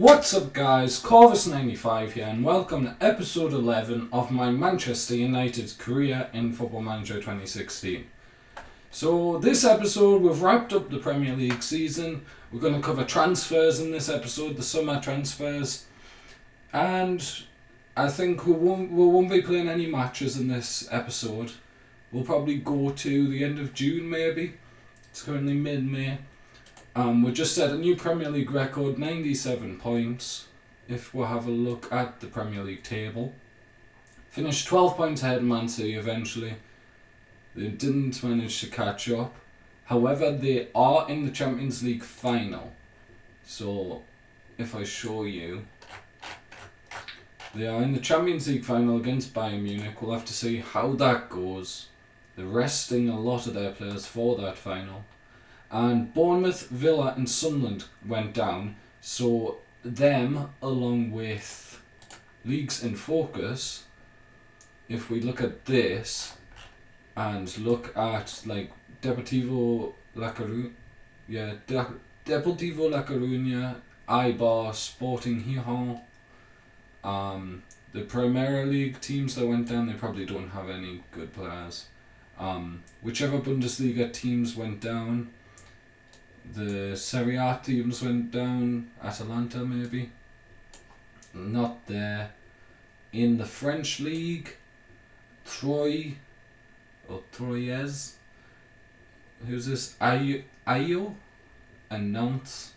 What's up guys, Corvus95 here and welcome to episode 11 of my Manchester United career in Football Manager 2016. So this episode we've wrapped up the Premier League season. We're going to cover transfers in this episode, the summer transfers, and I think we won't be playing any matches in this episode. We'll probably go to the end of June maybe. It's currently mid-May. We just set a new Premier League record, 97 points, if we have a look at the Premier League table. Finished 12 points ahead of Man City eventually. They didn't manage to catch up. However, they are in the Champions League final. So, if I show you, they are in the Champions League final against Bayern Munich. We'll have to see how that goes. They're resting a lot of their players for that final. And Bournemouth, Villa and Sunderland went down, so them along with Leagues in Focus, if we look at this and look at like Deportivo La Coruña, Deportivo La Coruña, Eibar, Sporting Gijón, the Premier League teams that went down, they probably don't have any good players. Whichever Bundesliga teams went down, the Serie A teams went down, Atalanta maybe, not there. In the French league, Troyes, who's this, Ayo and Nantes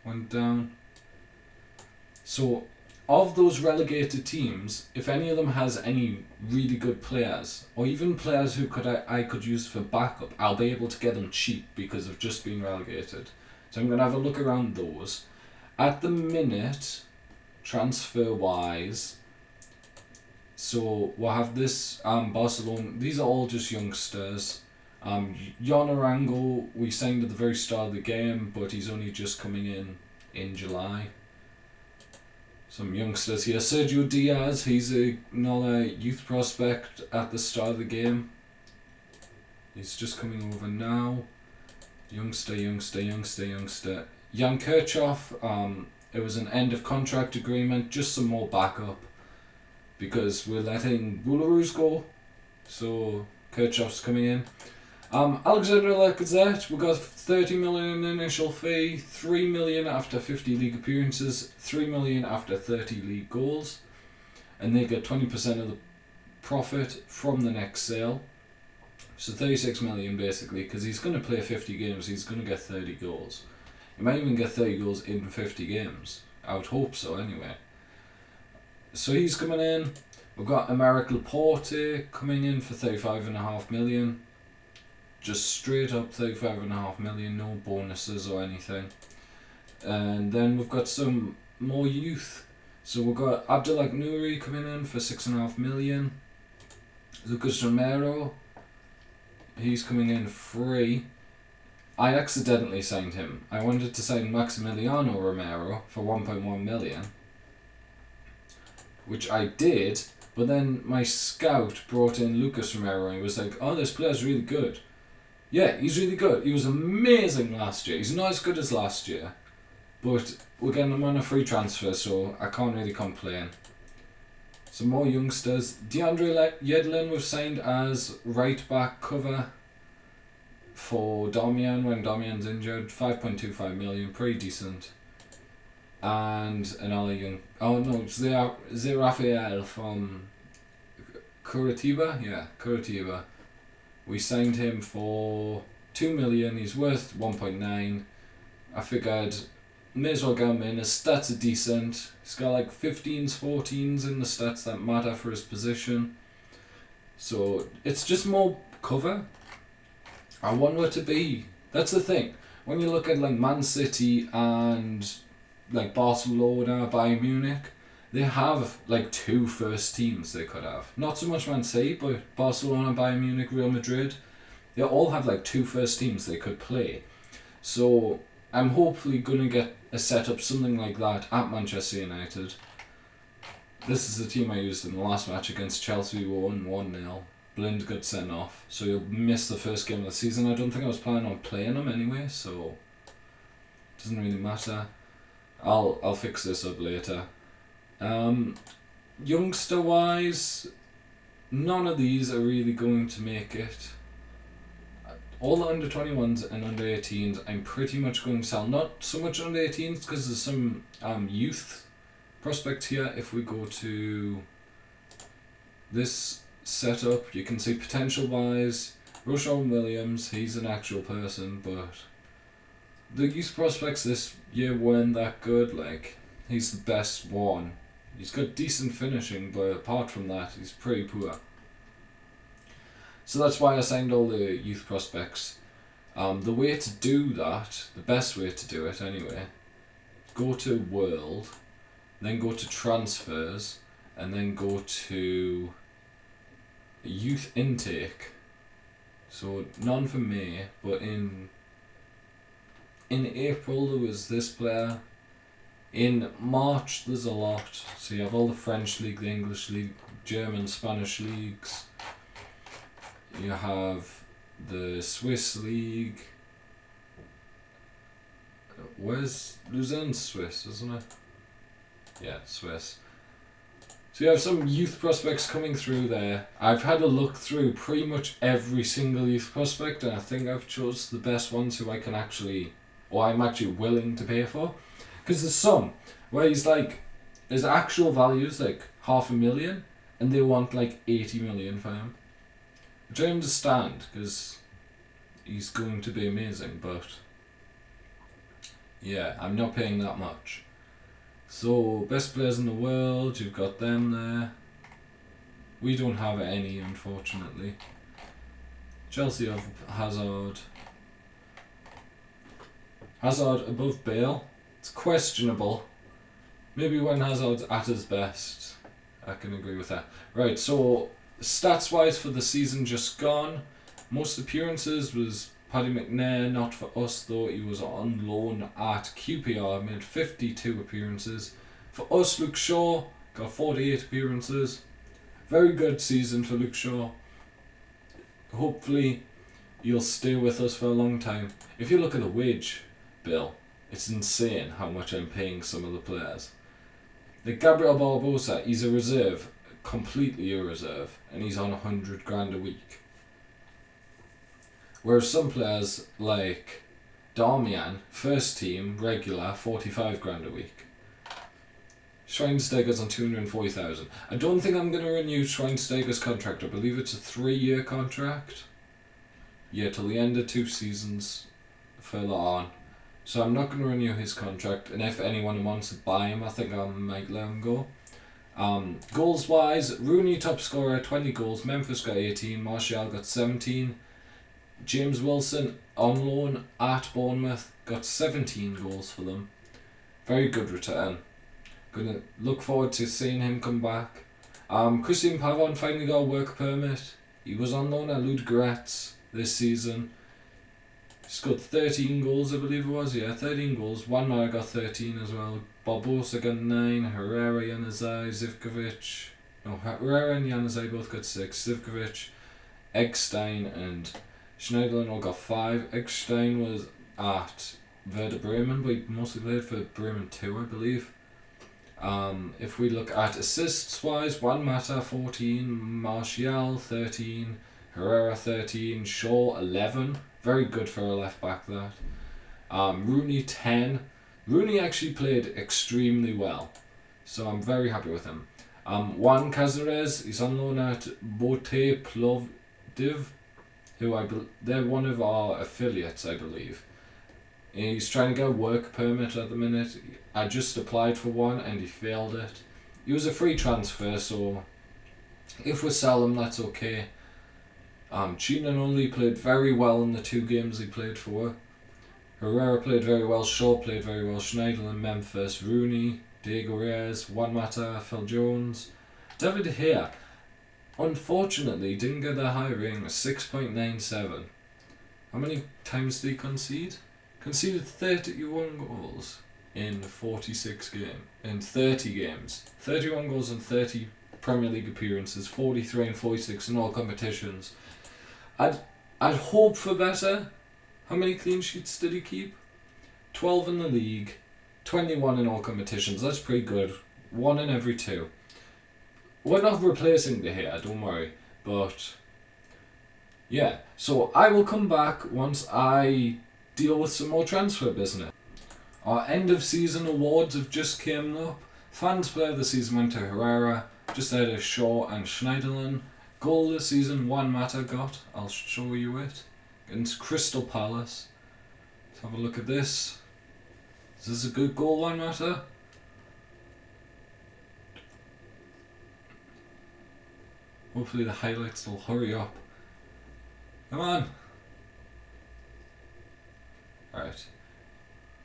went down. So of those relegated teams, if any of them has any really good players, or even players who I could use for backup, I'll be able to get them cheap because of just being relegated. So I'm going to have a look around those. At the minute, transfer-wise, so we'll have this Barcelona, these are all just youngsters. Jon Arango, we signed at the very start of the game, but he's only just coming in July. Some youngsters here. Sergio Diaz, he's another youth prospect at the start of the game. He's just coming over now. Youngster. Jan Kirchhoff, it was an end of contract agreement, just some more backup. Because we're letting Boulahrouz go. So Kirchhoff's coming in. Alexander Lacazette, we got 30 million initial fee, 3 million after 50 league appearances, 3 million after 30 league goals, and they get 20% of the profit from the next sale. So 36 million basically, because he's going to play 50 games, he's going to get 30 goals. He might even get 30 goals in 50 games. I would hope so anyway. So he's coming in. We've got Aymeric Laporte coming in for 35.5 million. Just straight up 35.5 million, no bonuses or anything. And then we've got some more youth. So we've got Abdelak Nouri coming in for 6.5 million. Lucas Romero, he's coming in free. I accidentally signed him. I wanted to sign Maximiliano Romero for 1.1 million. Which I did, but then my scout brought in Lucas Romero and he was like, oh, this player's really good. Yeah, he's really good. He was amazing last year. He's not as good as last year, but we're getting him on a free transfer, so I can't really complain. Some more youngsters. DeAndre Yedlin was signed as right back cover for Darmian when Darmian's injured. 5.25 million, pretty decent. And another young... Oh no, Zé Rafael from Curitiba? Yeah, Curitiba. We signed him for 2 million. He's worth 1.9. I figured may as well get him in. His stats are decent. He's got like 15s, 14s in the stats that matter for his position. So it's just more cover. I want it to be. That's the thing. When you look at like Man City and like Barcelona, Bayern Munich, they have like 2 first teams they could have. Not so much Man City, but Barcelona, Bayern Munich, Real Madrid. They all have like 2 first teams they could play. So I'm hopefully going to get a setup something like that at Manchester United. This is the team I used in the last match against Chelsea. We won 1-0. Blind got sent off. So he'll miss the first game of the season. I don't think I was planning on playing him anyway, so it doesn't really matter. I'll fix this up later. Youngster wise, none of these are really going to make it. All the under 21s and under 18s, I'm pretty much going to sell. Not so much under 18s because there's some youth prospects here. If we go to this setup, you can see potential buys. Roshan Williams, he's an actual person, but the youth prospects this year weren't that good. Like, he's the best one. He's got decent finishing, but apart from that, he's pretty poor. So that's why I signed all the youth prospects. The way to do that, the best way to do it anyway, go to World, then go to Transfers, and then go to Youth Intake. So none for May, but in April there was this player. In March there's a lot. So you have all the French league, the English league, German, Spanish leagues. You have the Swiss league. Where's Luzern's Swiss, isn't it? Yeah, Swiss. So you have some youth prospects coming through there. I've had a look through pretty much every single youth prospect, and I think I've chose the best ones who I can actually, or I'm actually willing to pay for. Because there's some where he's like, his actual value is like 500,000, and they want like 80 million for him. Which I understand, because he's going to be amazing, but yeah, I'm not paying that much. So, best players in the world, you've got them there. We don't have any, unfortunately. Chelsea have Hazard. Hazard above Bale. It's questionable. Maybe when Hazard's at his best. I can agree with that. Right, so stats wise for the season just gone, most appearances was Paddy McNair, not for us though, he was on loan at QPR, made 52 appearances. For us, Luke Shaw got 48 appearances. Very good season for Luke Shaw. Hopefully you'll stay with us for a long time. If you look at the wage bill, it's insane how much I'm paying some of the players. Like Gabriel Barbosa, he's a reserve, completely a reserve, and he's on 100 grand a week. Whereas some players like Darmian, first team, regular, 45 grand a week. Schweinsteiger's on 240,000. I don't think I'm going to renew Schweinsteiger's contract. I believe it's a 3-year contract. Yeah, till the end of 2 seasons further on. So I'm not going to renew his contract, and if anyone wants to buy him, I think I might let him go. Goals wise, Rooney top scorer, 20 goals, Memphis got 18, Martial got 17, James Wilson on loan at Bournemouth got 17 goals for them. Very good return. Gonna look forward to seeing him come back. Christian Pavon finally got a work permit. He was on loan at Ludogorets this season. He scored 13 goals, I believe it was. Yeah, 13 goals. Juan Mara got 13 as well. Barbosa got 9. Herrera, Januzaj, Zivkovic. No, Herrera and Januzaj both got 6. Zivkovic, Eggstein and Schneiderlin all got 5. Eggstein was at Werder Bremen, but he mostly played for Bremen 2, I believe. If we look at assists wise, Juan Mata 14, Martial 13, Herrera 13, Shaw 11. Very good for a left back, that. Rooney 10. Rooney actually played extremely well, so I'm very happy with him. Juan Cazares, he's on loan at Bote Plovdiv, who they're one of our affiliates, I believe. He's trying to get a work permit at the minute. I just applied for one and he failed it. He was a free transfer, so if we sell him, that's okay. Chinanoli played very well in the 2 games he played for. Herrera played very well, Shaw played very well, Schneiderlin, Memphis, Rooney, Diego Reyes, Juan Mata, Phil Jones. David De Gea, unfortunately, didn't get that high rating, 6.97. How many times did he concede? Conceded 31 goals in 46 games, in 30 games. 31 goals in 30 Premier League appearances, 43 and 46 in all competitions. I'd hope for better. How many clean sheets did he keep? 12 in the league, 21 in all competitions. That's pretty good. 1 in every 2. We're not replacing De Gea, don't worry. But yeah, so I will come back once I deal with some more transfer business. Our end of season awards have just came up. Fans player of the season went to Herrera, just ahead of Shaw and Schneiderlin. Goal this season Juan Mata got. I'll show you it. Against Crystal Palace. Let's have a look at this. Is this a good goal, Juan Mata? Hopefully the highlights will hurry up. Come on. Right.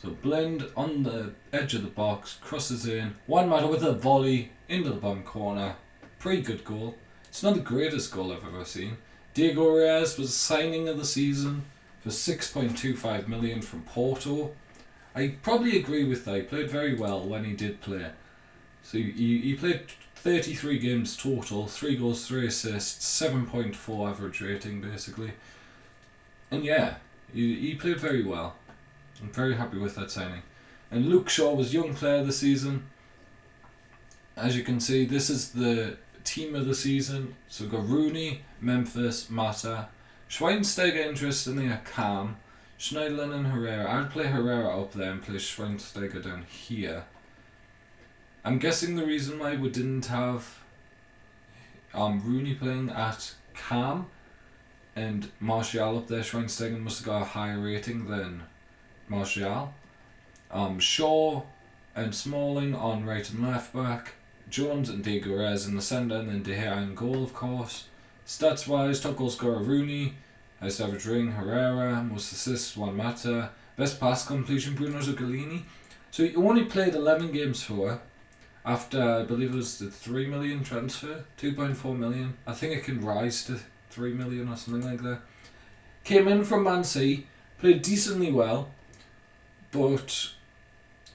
So Blend on the edge of the box, crosses in. Juan Mata with a volley into the bottom corner. Pretty good goal. It's not the greatest goal I've ever seen. Diego Reyes was signing of the season for 6.25 million from Porto. I probably agree with that. He played very well when he did play. So he played 33 games total, 3 goals, 3 assists, 7.4 average rating basically. And yeah, he played very well. I'm very happy with that signing. And Luke Shaw was Young Player of the Season. As you can see, this is the team of the season. So we've got Rooney, Memphis, Mata, Schweinsteiger interestingly at Cam, Schneiderlin and Herrera. I'd play Herrera up there and play Schweinsteiger down here. I'm guessing the reason why we didn't have Rooney playing at Cam and Martial up there, Schweinsteiger must have got a higher rating than Martial. Shaw and Smalling on right and left back. Jones and Diego Reyes in the centre, and then De Gea in goal, of course. Stats wise, top goal scorer Rooney, highest average ring Herrera, most assists Juan Mata, best pass completion Bruno Zuccolini. So he only played 11 games for after I believe it was the 3 million transfer, 2.4 million. I think it can rise to 3 million or something like that. Came in from Man City, played decently well, but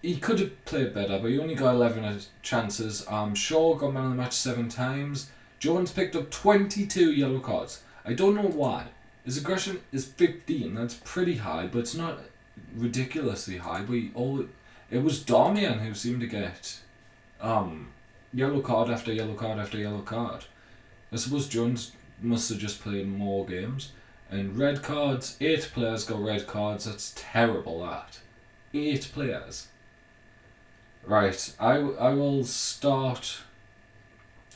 he could have played better, but he only got 11 chances. Shaw got man of the match 7 times. Jones picked up 22 yellow cards. I don't know why. His aggression is 15. That's pretty high, but it's not ridiculously high. But it was Darmian who seemed to get yellow card after yellow card after yellow card. I suppose Jones must have just played more games. And red cards, 8 players got red cards. That's terrible, that. 8 players. Right, I will start.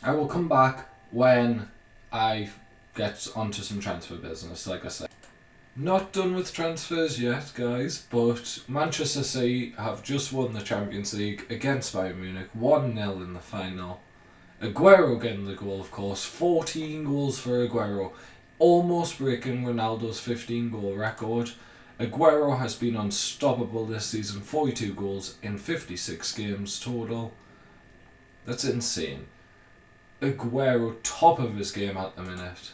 I will come back when I get onto some transfer business, like I said. Not done with transfers yet, guys, but Manchester City have just won the Champions League against Bayern Munich, 1-0 in the final. Aguero getting the goal, of course, 14 goals for Aguero, almost breaking Ronaldo's 15-goal record. Aguero has been unstoppable this season, 42 goals in 56 games total. That's insane. Aguero, top of his game at the minute.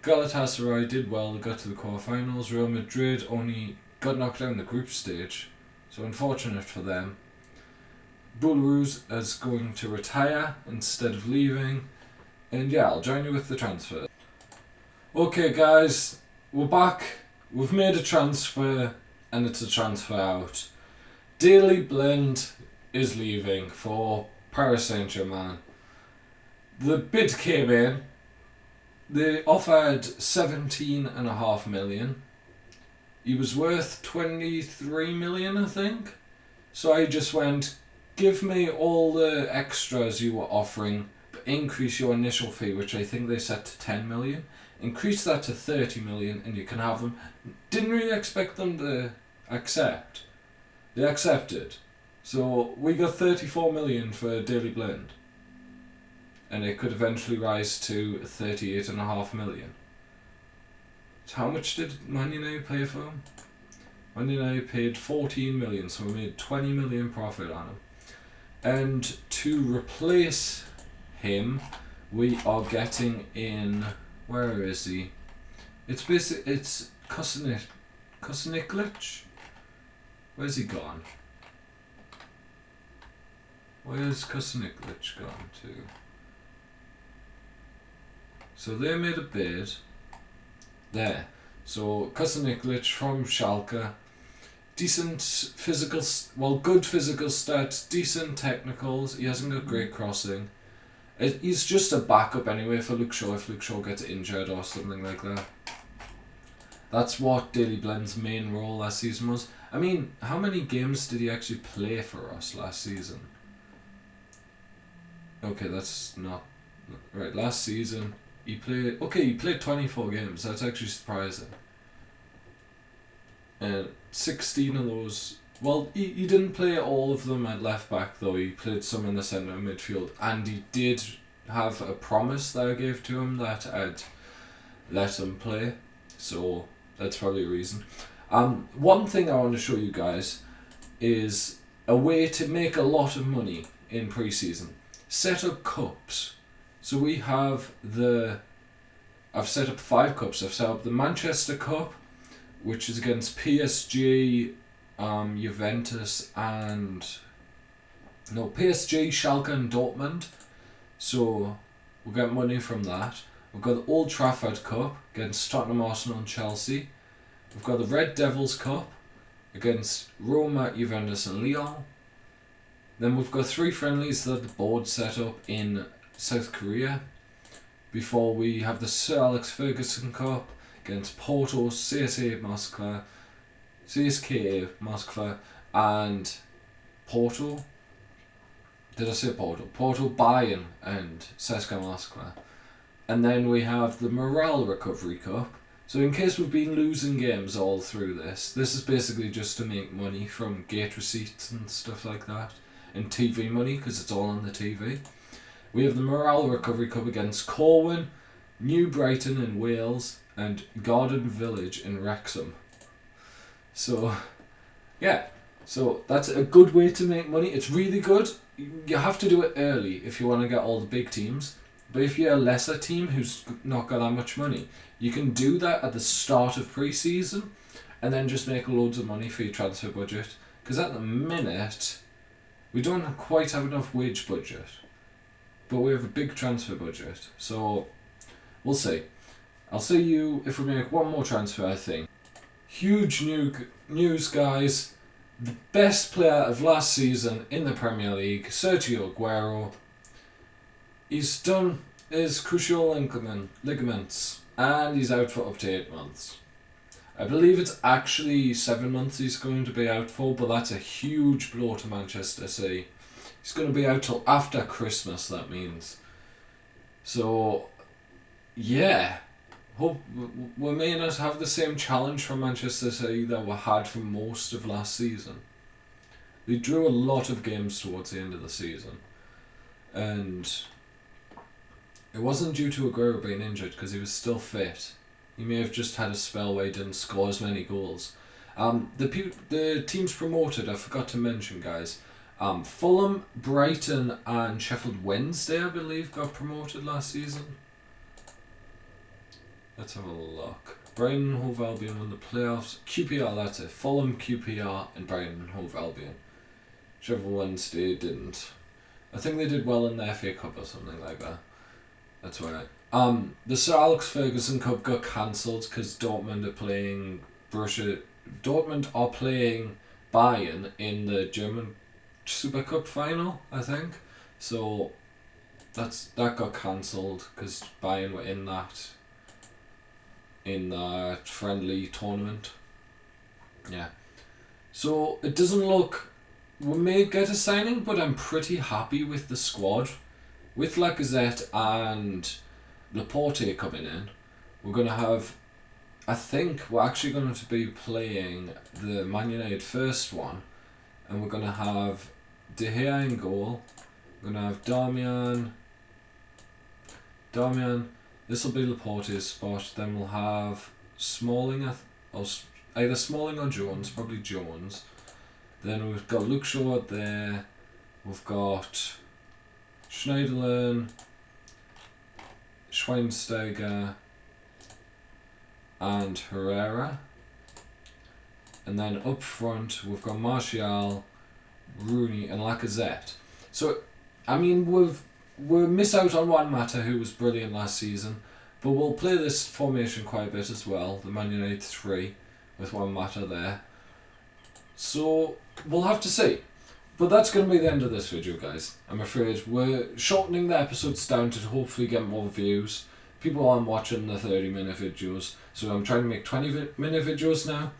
Galatasaray did well, they got to the quarterfinals. Real Madrid only got knocked out in the group stage, so unfortunate for them. Boulrouz is going to retire instead of leaving. And yeah, I'll join you with the transfer. Okay guys, we're back. We've made a transfer, and it's a transfer out. Daley Blind is leaving for Paris Saint-Germain. The bid came in. They offered 17.5 million. He was worth 23 million, I think. So I just went, give me all the extras you were offering, but increase your initial fee, which I think they set to 10 million. Increase that to 30 million and you can have them. Didn't really expect them to accept. They accepted. So we got 34 million for Daley Blind. And it could eventually rise to 38.5 million. So how much did Man United pay for him? Man United paid 14 million, so we made 20 million profit on him. And to replace him, we are getting in. Where is he? It's Kosaniklic. Where's he gone? Where's Kosaniklic gone to? So they made a bid. There. So Kosaniklic from Schalke. decent physical, good physical stats, decent technicals. He hasn't got great crossing. He's just a backup anyway for Luke Shaw if Luke Shaw gets injured or something like that. That's what Daley Blind's main role last season was. I mean, how many games did he actually play for us last season? Okay, that's not... Right, last season he played... Okay, he played 24 games. That's actually surprising. And 16 of those... Well, he didn't play all of them at left back though. He played some in the centre of midfield. And he did have a promise that I gave to him that I'd let him play. So that's probably a reason. One thing I want to show you guys is a way to make a lot of money in pre-season. Set up cups. So we have I've set up 5 cups. I've set up the Manchester Cup, which is against PSG, Juventus PSG, Schalke and Dortmund. So we'll get money from that. We've got the Old Trafford Cup against Tottenham, Arsenal and Chelsea. We've got the Red Devils Cup against Roma, Juventus and Lyon. Then we've got 3 friendlies that the board set up in South Korea. Before we have the Sir Alex Ferguson Cup against Porto, CSKA Moscow and Porto. Did I say Porto? Porto, Bayern and CSKA Moscow. And then we have the Morale Recovery Cup. So in case we've been losing games all through this is basically just to make money from gate receipts and stuff like that. And TV money, because it's all on the TV. We have the Morale Recovery Cup against Corwin, New Brighton in Wales, and Garden Village in Wrexham. So, yeah. So that's a good way to make money. It's really good. You have to do it early if you want to get all the big teams. But if you're a lesser team who's not got that much money, you can do that at the start of pre-season and then just make loads of money for your transfer budget. Because at the minute, we don't quite have enough wage budget. But we have a big transfer budget. So, we'll see. I'll see you if we make one more transfer, I think. Huge news, guys. The best player of last season in the Premier League, Sergio Aguero. He's done his cruciate ligaments and he's out for up to 8 months. I believe it's actually 7 months he's going to be out for, but that's a huge blow to Manchester City. He's going to be out till after Christmas, that means. So, yeah. Hope we may not have the same challenge from Manchester City that we had for most of last season. They drew a lot of games towards the end of the season. And it wasn't due to Aguero being injured because he was still fit. He may have just had a spell where he didn't score as many goals. The teams promoted, I forgot to mention, guys. Fulham, Brighton and Sheffield Wednesday, I believe, got promoted last season. Let's have a look. Brighton and Hove Albion won the playoffs. QPR, that's it. Fulham, QPR and Brighton and Hove Albion. Sheffield Wednesday didn't. I think they did well in the FA Cup or something like that. That's right. The Sir Alex Ferguson Cup got cancelled because Dortmund are playing Bayern in the German Super Cup final, I think. So that got cancelled because Bayern were in that friendly tournament. Yeah. So it doesn't look... We may get a signing, but I'm pretty happy with the squad. With Lacazette and Laporte coming in, we're going to have... I think we're actually going to be playing the Man United first one, and we're going to have De Gea in goal. We're going to have Darmian. This will be Laporte's spot. Then we'll have Smalling, or either Smalling or Jones, probably Jones. Then we've got Luke Shaw there. We've got Schneiderlin, Schweinsteiger and Herrera. And then up front we've got Martial, Rooney and Lacazette. So, I mean, we'll miss out on Juan Mata, who was brilliant last season, but we'll play this formation quite a bit as well, the Man United 3 with Juan Mata there. So we'll have to see. But that's going to be the end of this video, guys. I'm afraid we're shortening the episodes down to hopefully get more views. People aren't watching the 30-minute videos, so I'm trying to make 20-minute videos now.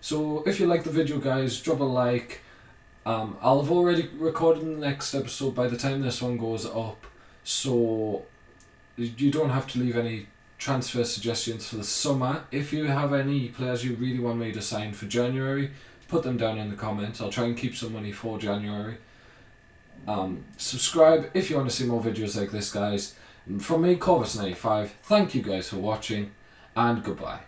So if you like the video, guys, drop a like. I'll have already recorded the next episode by the time this one goes up, so you don't have to leave any transfer suggestions for the summer. If you have any players you really want me to sign for January, put them down in the comments. I'll try and keep some money for January. Subscribe if you want to see more videos like this, guys. And from me, Corvus95, thank you guys for watching, and goodbye.